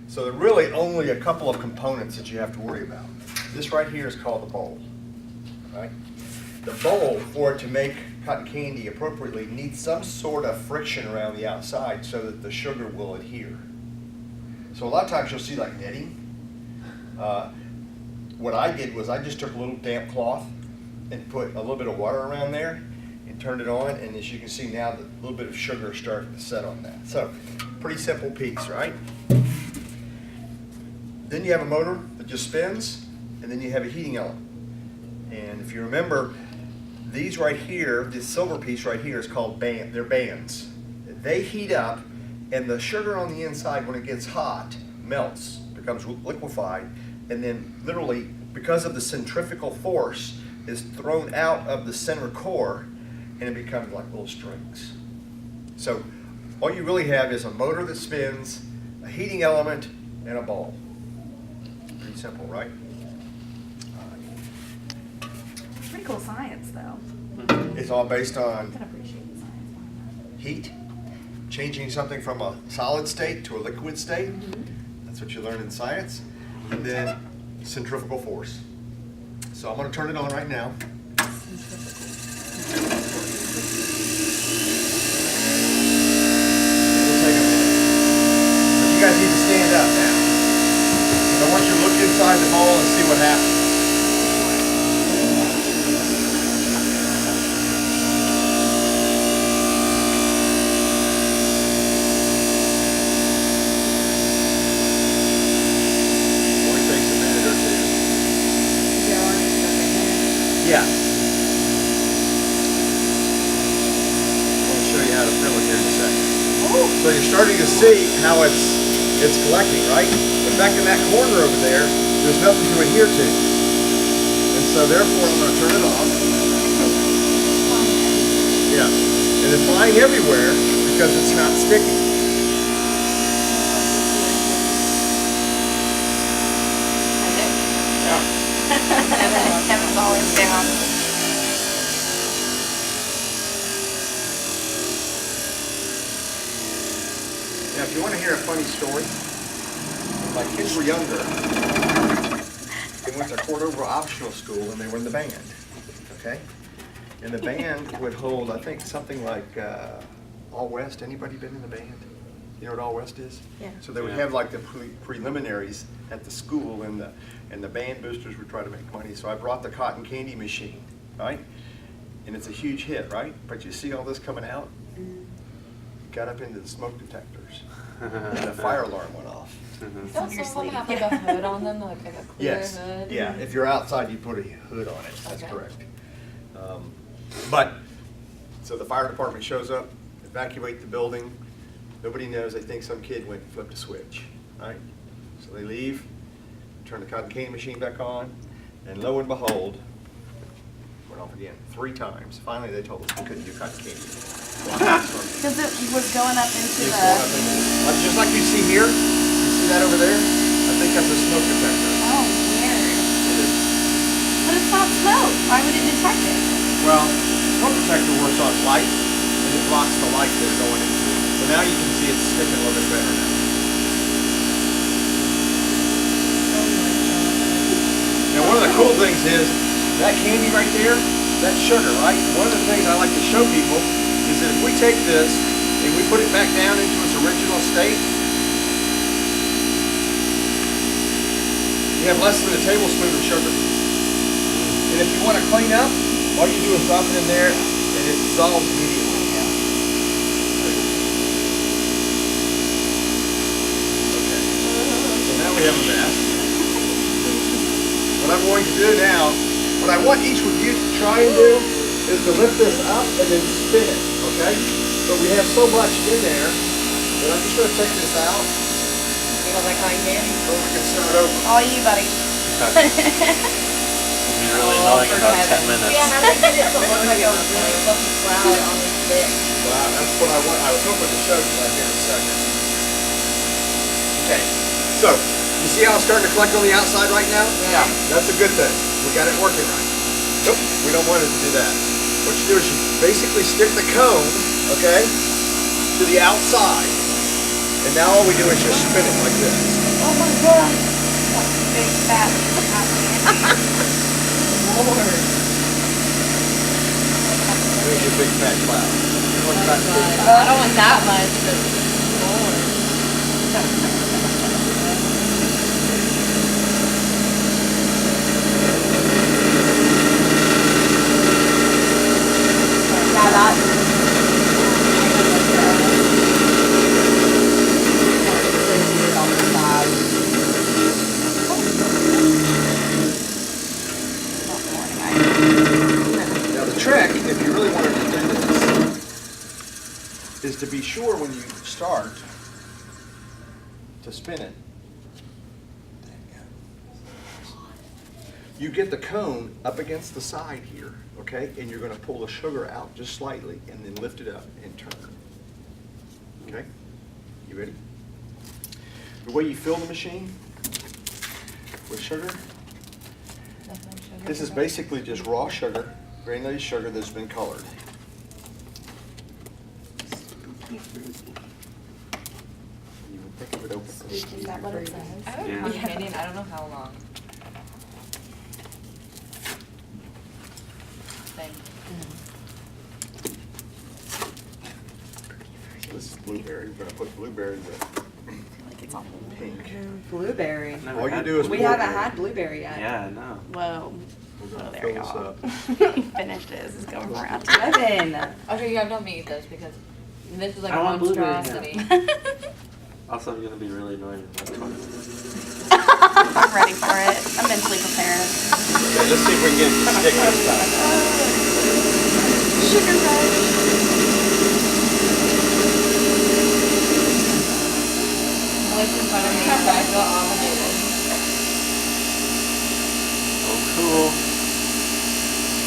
So there are really only a couple of components that you have to worry about. This right here is called the bowl, right? The bowl, for it to make cotton candy appropriately, needs some sort of friction around the outside so that the sugar will adhere. So a lot of times you'll see like netting. What I did was I just took a little damp cloth and put a little bit of water around there and turned it on, and as you can see now, a little bit of sugar is starting to set on that. So, pretty simple piece, right? Then you have a motor that just spins, and then you have a heating element. And if you remember, these right here, this silver piece right here is called they're bands. They heat up, and the sugar on the inside, when it gets hot, melts, becomes liquefied, and then literally, because of the centrifugal force, is thrown out of the center core, and it becomes like little strings. So all you really have is a motor that spins, a heating element, and a ball. Pretty simple, right? Pretty cool science, though. It's all based I on can appreciate the science behind heat, changing something from a solid state to a liquid state. that. That's what you learn in science. And then centrifugal force. So I'm going to turn it on right now. It'll take a minute. But you guys need to stand up now. And I want you to look inside the bowl and see what happens. Only takes a minute or two. Yeah. I'll show you how to fill it here in a second. So you're starting to see how it's collecting, right? But back in that corner over there's nothing to adhere to. And so therefore I'm going to turn it off. Yeah. And it's flying everywhere because it's not sticky. Kevin's always down. Now, if you want to hear a funny story, when my kids were younger, they went to Cordova Optional School and they were in the band, okay? And the band would hold, I think, something like All West. Anybody been in the band? You know what All West is? Yeah. So they would have like the preliminaries at the school, and the band boosters would try to make money. So I brought the cotton candy machine, right? And it's a huge hit, right? But you see all this coming out? Got up into the smoke detectors, and the fire alarm went off. Don't some of them have like a hood on them, like a clear Yes, hood? yeah, if you're outside, you put a hood on it, that's Okay. correct. But, so the fire department shows up, evacuate the building, nobody knows, they think some kid went and flipped a switch, right? So they leave, turn the cotton candy machine back on, and lo and behold, went off again, 3 times. Finally, they told us we couldn't do cotton candy. Because it was going up into It's going up the. in- just like you see here, you see that over there? I think that's a smoke detector. Oh, weird. It is. But it's not smoke. Why would it detect it? Well, the smoke detector works on light, and it blocks the light that are going into it. So now you can see it's sticking a little bit better now. Now, one of the cool things is, that candy right there, that sugar, right? One of the things I like to show people is that if we take this and we put it back down into its original state, you have less than a tablespoon of sugar. And if you want to clean up, all you do is drop it in there and it dissolves immediately. Okay. So now we have a mess. What I'm going to do now, what I want each of you to try and do is to lift this up and then spin it, okay? But we have so much in there that I'm just going to take this out. You don't like cotton candy? So we can start over. All you, buddy. Really annoying about 10 minutes. Yeah, and I think it look like a really fluffy cloud on this stick. Well, that's what I want. I was hoping to show you right here in a second. Okay, so you see how it's starting to collect on the outside right now? Yeah. That's a good thing. We got it working right. Nope, we don't want it to do that. What you do is you basically stick the cone, okay, to the outside. And now all we do is just spin it like this. Oh my god. Big fat cotton Lord. There's your big fat cloud. Oh my God. I don't want that much, but Lord. Yeah, that. Not morning, Now the trick, if you really wanted to do this, is to be sure when you start to spin it, you get the cone up against the side here, okay? And you're gonna pull the sugar out just slightly and then lift it up and turn. Okay? You ready? The way you fill the machine with sugar, this is basically just raw sugar, granulated sugar that's been colored. You would think it would open. Is that what it says? I haven't Yeah. pound candy in I don't know how long. Same. This is blueberry. We're gonna put blueberry with Like it's all. pink. Blueberry. I've never All you had do is We pour haven't it. had blueberry yet. Yeah, I know. Whoa. We're Oh, gonna there fill you this go. up. Finished it. This is going around. Evan. Okay, yeah, don't eat this because this is like I a want blueberry now. monstrosity. Also, I'm gonna be really annoying. I'm ready for it. I'm mentally prepared. Okay, let's see if we can get it to stick this time. Sugar rush. Lift in front of me, so I feel obligated. Oh, cool.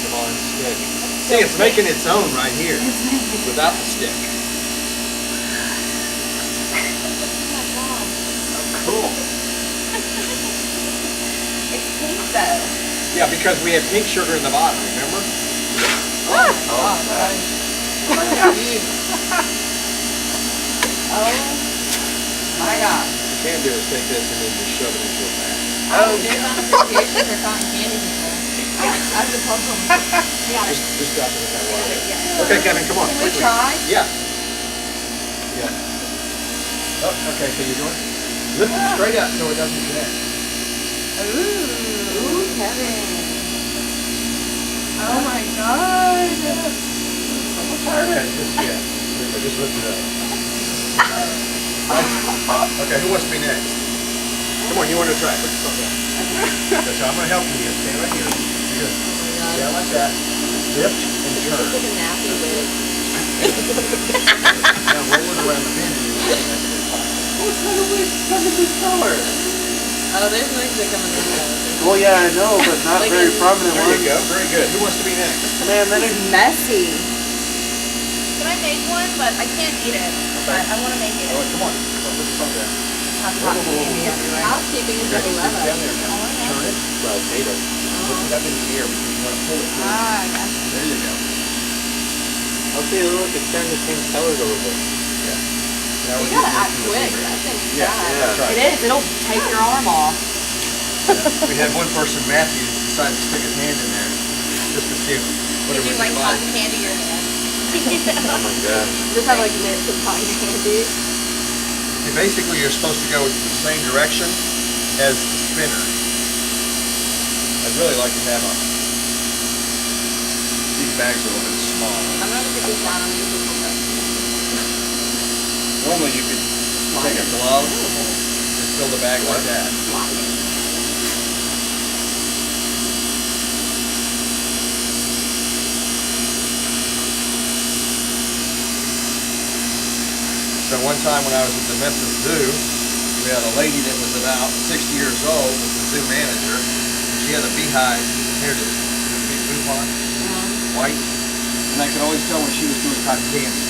Come on, stick. See, it's making its own right here without the stick. Cool. It's pink though. Yeah, because we have pink sugar in the bottom, remember? Oh, God. Oh my God. What you can do is take this and then just shove it into a bag. Oh, there's an appreciation for cotton candy people. That's a problem. Just drop it in that water. Okay, Kevin, come on. Can we quickly. try? Yeah. Yeah. Oh, okay, so you're doing? Lift it straight up so it doesn't connect. Ooh, Kevin. Oh my God. Okay, just lift it up. Okay, who wants to be next? Come on, you want to try? Put yourself down. Okay, so I'm gonna help you. Stand right here. You're good. Yeah, like that. Lift and This turn. is like a nappy wig. Now roll it around the bend. What kind of wig comes in this color? Oh, there's wigs that come in this color. Well, yeah, I know, but not Like very in- prominent There ones. you go. Very good. Who wants to be next? Man, that is Messy. Can I make one? But I can't eat it. But I want to make it. Oh, come on. Put yourself down. Cotton candy everywhere. Housekeeping is Okay, what we stick love. it down there now. Turn it. Well, potato. Put it up in the air because you want to pull it through. Ah, I got There you go. Okay, look, it's starting to change colors a little bit. Yeah. Now You we're gotta just act mixing quick. the That thing's Yeah, fast. that's right. It is. It'll take your arm off. We had one person, Matthew, decide to stick his hand in there just to see what it Did you would like be cotton candy or not? Oh my gosh. Just have like nips of cotton candy. See, basically, you're supposed to go the same direction as the spinner. I'd really like to have these bags are a little bit small. I'm not gonna put this down on these people. Normally, you could take a glove and fill the bag like that. So one time when I was at the Memphis Zoo, we had a lady that was about 60 years old, was the zoo manager. She had a beehive, here it is, bee pond, white, and I could always tell when she was doing cotton candy.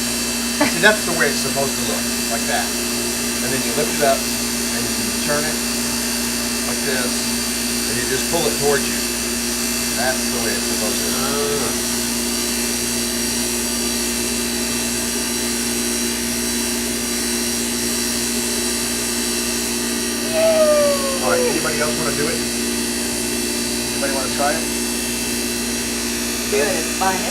See, that's the way it's supposed to look, like that. And then you lift it up, and you turn it like this, and you just pull it towards you. That's the way it's supposed to look. Anybody else want to do it? Anybody want to try it? Do it, it's fun. I'm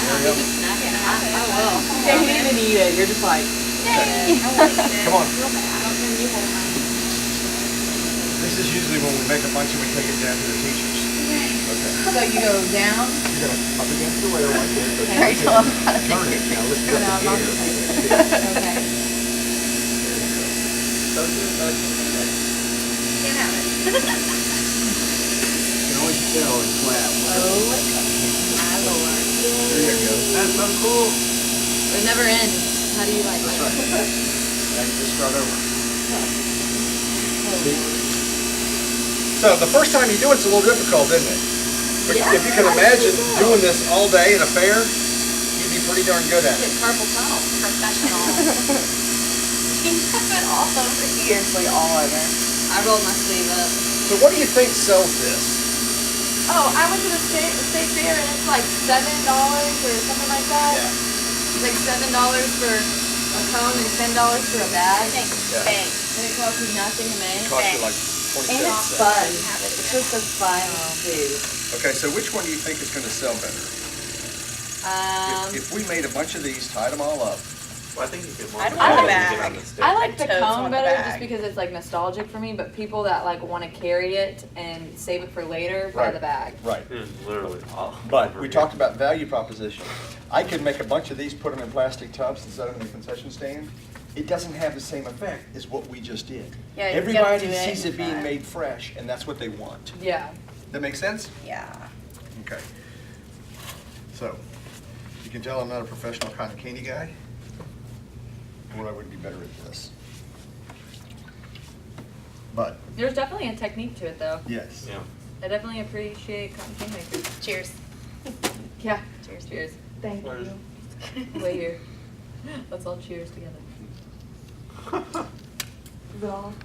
not even snacking. I will. You can't even eat it. You're just like, Yay! I won't eat it. Come on. Real bad. you hold mine. This is usually when we make a bunch and we take it down to the teachers. Okay. So you go down. You're gonna up against the rail like this. Okay. Sorry, tell 'em how to Turn it. Now lift it No, up I'm in not the air. Okay. Don't do it, don't do it. Can't have it. You can always tell it's flat. Oh, my lord. There you go. That's so cool. It never ends. How do you like That's it? right. Now you just start over. See? So the first time you do it's a little difficult, isn't it? But Yeah, if you can I imagine think so. doing this all day at a fair, you'd be pretty darn good at Get it. carpal tunnel. Professional. You have it all over here. Seriously, all over. I rolled my sleeve up. So what do you think sells this? Oh, I went to the state fair and it's like $7 or something like that. It's like $7 for a cone and $10 for a bag. Thanks. Yeah. Thanks. And it costs you nothing to make. It costs you like And 27 it's cents. fun. Have it It's again. just a fun food. Okay, so which one do you think is gonna sell better? If we made a bunch of these, tied them all up, Well, I think you get more. I'd want a than you bag. get on the stick. I like the Totes cone want the better bag. just because it's like nostalgic for me, but people that like want to carry it and save it for later buy Right. the bag. right. It's literally all But over we here. talked about value proposition. I could make a bunch of these, put them in plastic tubs and set them in the concession stand. It doesn't have the same effect as what we just did. Yeah, you gotta Everybody do it sees in it being front. made fresh, and that's what they want. Yeah. That make sense? Yeah. Okay. So, you can tell I'm not a professional cotton candy guy, or I would be better at this. But, There's definitely a technique to it though. yes. Yeah. I definitely appreciate cotton candy makers. Cheers. Yeah. Cheers. Cheers. Thank Cheers. you. Wait here. Let's all cheers together. Is it all?